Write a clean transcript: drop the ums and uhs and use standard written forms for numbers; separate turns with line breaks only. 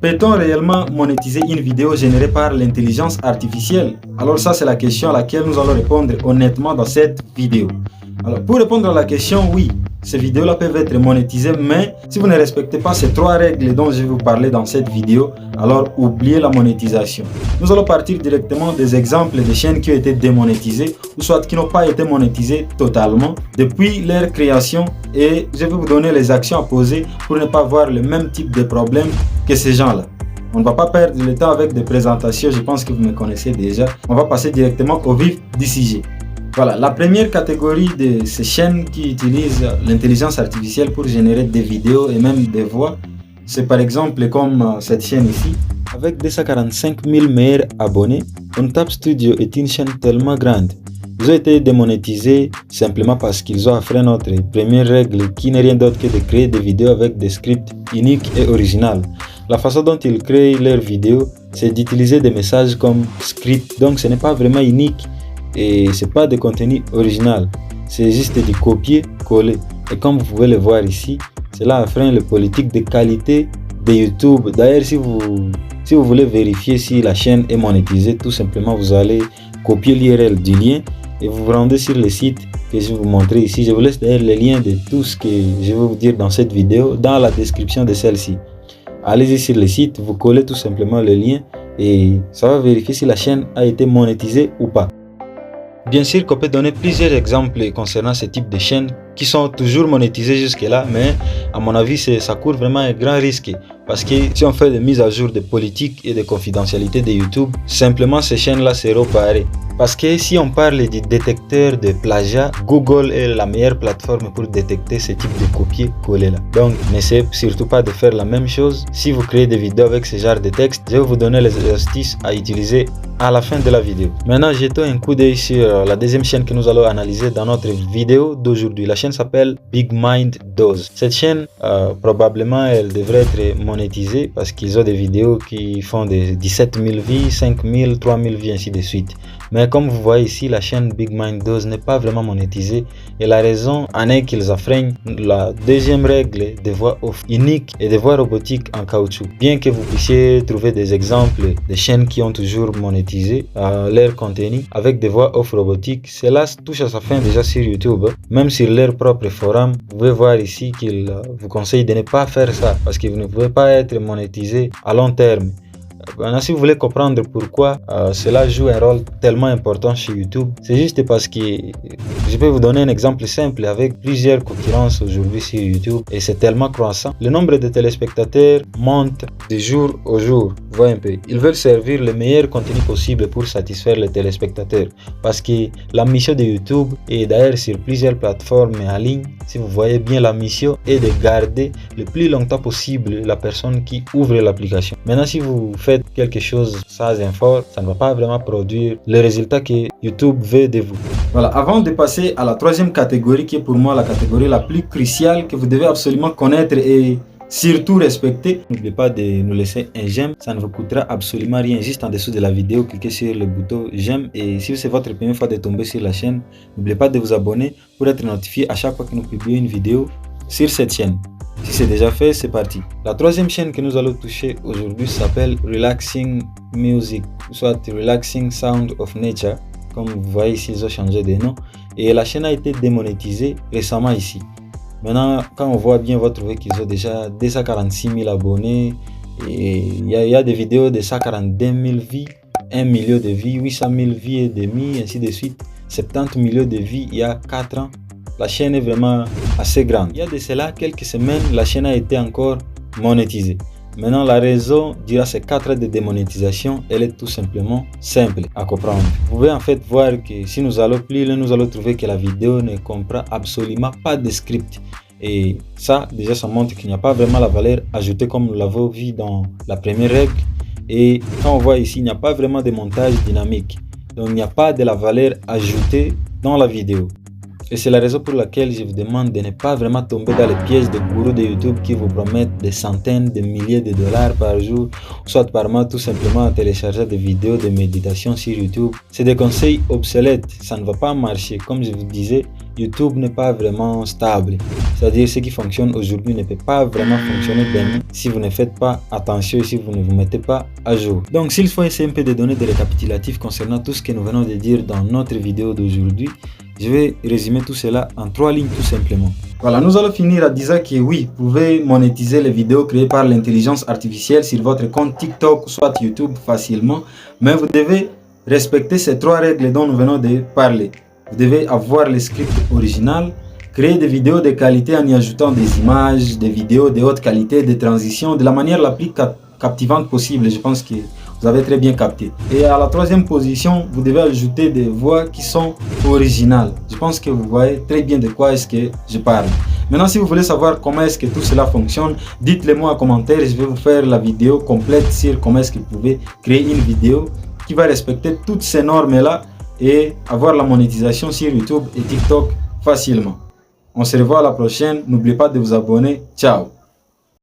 Peut-on réellement monétiser une vidéo générée par l'intelligence artificielle? Alors ça, c'est la question à laquelle nous allons répondre honnêtement dans cette vidéo. Alors pour répondre à la question, oui, ces vidéos-là peuvent être monétisées, mais si vous ne respectez pas ces 3 règles dont je vais vous parler dans cette vidéo, alors oubliez la monétisation. Nous allons partir directement des exemples de chaînes qui ont été démonétisées ou soit qui n'ont pas été monétisées totalement depuis leur création, et je vais vous donner les actions à poser pour ne pas avoir le même type de problème que ces gens-là. On ne va pas perdre le temps avec des présentations, je pense que vous me connaissez déjà. On va passer directement au vif du sujet. Voilà, la première catégorie de ces chaînes qui utilisent l'intelligence artificielle pour générer des vidéos et même des voix, c'est par exemple comme cette chaîne ici. Avec 245 000 meilleurs abonnés, OnTap Studio est une chaîne tellement grande. Ils ont été démonétisés simplement parce qu'ils ont enfreint notre première règle qui n'est rien d'autre que de créer des vidéos avec des scripts uniques et originaux. La façon dont ils créent leurs vidéos, c'est d'utiliser des messages comme script, donc ce n'est pas vraiment unique. Et c'est pas de contenu original, c'est juste du copier-coller. Et comme vous pouvez le voir ici, cela enfreint les politiques de qualité de YouTube. D'ailleurs, si vous voulez vérifier si la chaîne est monétisée, tout simplement vous allez copier l'URL du lien et vous vous rendez sur le site que je vais vous montrer ici. Je vous laisse d'ailleurs les liens de tout ce que je vais vous dire dans cette vidéo dans la description de celle-ci. Allez-y sur le site, vous collez tout simplement le lien et ça va vérifier si la chaîne a été monétisée ou pas. Bien sûr qu'on peut donner plusieurs exemples concernant ce type de chaînes qui sont toujours monétisées jusque-là, mais à mon avis, ça court vraiment un grand risque. Parce que si on fait des mises à jour de politique et de confidentialité de YouTube, simplement ces chaînes-là seront parées. Parce que si on parle du détecteur de plagiat, Google est la meilleure plateforme pour détecter ce type de copier-coller là. Donc n'essayez surtout pas de faire la même chose. Si vous créez des vidéos avec ce genre de texte, je vais vous donner les astuces à utiliser à la fin de la vidéo. Maintenant, jetons un coup d'œil sur la deuxième chaîne que nous allons analyser dans notre vidéo d'aujourd'hui. La chaîne s'appelle Big Mind Dose. Cette chaîne, probablement, elle devrait être monétisée parce qu'ils ont des vidéos qui font des 17 000 vues, 5 000, 3 000 vues, ainsi de suite. Mais comme vous voyez ici, la chaîne Big Mind Dose n'est pas vraiment monétisée et la raison en est qu'ils enfreignent la deuxième règle des voix off uniques et des voix robotiques en caoutchouc. Bien que vous puissiez trouver des exemples de chaînes qui ont toujours monétisé leur contenu avec des voix off robotiques, cela touche à sa fin déjà sur YouTube. Même sur leur propre forum, vous pouvez voir ici qu'ils vous conseillent de ne pas faire ça parce que vous ne pouvez pas être monétisé à long terme. Maintenant, si vous voulez comprendre pourquoi cela joue un rôle tellement important chez YouTube, c'est juste parce que je peux vous donner un exemple simple avec plusieurs concurrences aujourd'hui sur YouTube et c'est tellement croissant. Le nombre de téléspectateurs monte de jour au jour. Vous voyez un peu, ils veulent servir le meilleur contenu possible pour satisfaire les téléspectateurs parce que la mission de YouTube et d'ailleurs sur plusieurs plateformes en ligne, si vous voyez bien, la mission est de garder le plus longtemps possible la personne qui ouvre l'application. Maintenant, si vous faites quelque chose sans effort, ça ne va pas vraiment produire le résultat que YouTube veut de vous. Voilà, avant de passer à la troisième catégorie qui est pour moi la catégorie la plus cruciale que vous devez absolument connaître et surtout respecter, n'oubliez pas de nous laisser un j'aime, ça ne vous coûtera absolument rien. Juste en dessous de la vidéo, cliquez sur le bouton j'aime et si c'est votre première fois de tomber sur la chaîne, n'oubliez pas de vous abonner pour être notifié à chaque fois que nous publions une vidéo sur cette chaîne. Si c'est déjà fait, c'est parti. La troisième chaîne que nous allons toucher aujourd'hui s'appelle Relaxing Music, soit Relaxing Sound of Nature. Comme vous voyez ici, ils ont changé de nom. Et la chaîne a été démonétisée récemment ici. Maintenant, quand on voit bien, on va trouver qu'ils ont déjà 246 000 abonnés. Et il y a des vidéos de 142 000 vues, 1 million de vues, 800 000 vues et demi, ainsi de suite. 70 millions de vues il y a 4 ans. La chaîne est vraiment assez grande. Il y a de cela quelques semaines, la chaîne a été encore monétisée. Maintenant, la raison durant ces 4 ans de démonétisation, elle est tout simplement simple à comprendre. Vous pouvez en fait voir que si nous allons plus loin, nous allons trouver que la vidéo ne comprend absolument pas de script. Et ça, déjà, ça montre qu'il n'y a pas vraiment la valeur ajoutée comme nous l'avons vu dans la première règle. Et quand on voit ici, il n'y a pas vraiment de montage dynamique. Donc, il n'y a pas de la valeur ajoutée dans la vidéo. Et c'est la raison pour laquelle je vous demande de ne pas vraiment tomber dans les pièges des gourous de YouTube qui vous promettent des centaines de milliers de dollars par jour, soit par mois, tout simplement en téléchargeant des vidéos de méditation sur YouTube. C'est des conseils obsolètes, ça ne va pas marcher. Comme je vous disais, YouTube n'est pas vraiment stable. C'est-à-dire ce qui fonctionne aujourd'hui ne peut pas vraiment fonctionner demain si vous ne faites pas attention et si vous ne vous mettez pas à jour. Donc s'il faut essayer un peu de donner des récapitulatifs concernant tout ce que nous venons de dire dans notre vidéo d'aujourd'hui, je vais résumer tout cela en 3 lignes tout simplement. Voilà, nous allons finir en disant que oui, vous pouvez monétiser les vidéos créées par l'intelligence artificielle sur votre compte TikTok, soit YouTube facilement, mais vous devez respecter ces 3 règles dont nous venons de parler. Vous devez avoir le script original, créer des vidéos de qualité en y ajoutant des images, des vidéos de haute qualité, des transitions de la manière la plus captivante possible. Je pense que vous avez très bien capté. Et à la 3e position, vous devez ajouter des voix qui sont originales. Je pense que vous voyez très bien de quoi est-ce que je parle. Maintenant, si vous voulez savoir comment est-ce que tout cela fonctionne, dites-le moi en commentaire. Je vais vous faire la vidéo complète sur comment est-ce que vous pouvez créer une vidéo qui va respecter toutes ces normes-là et avoir la monétisation sur YouTube et TikTok facilement. On se revoit à la prochaine. N'oubliez pas de vous abonner. Ciao.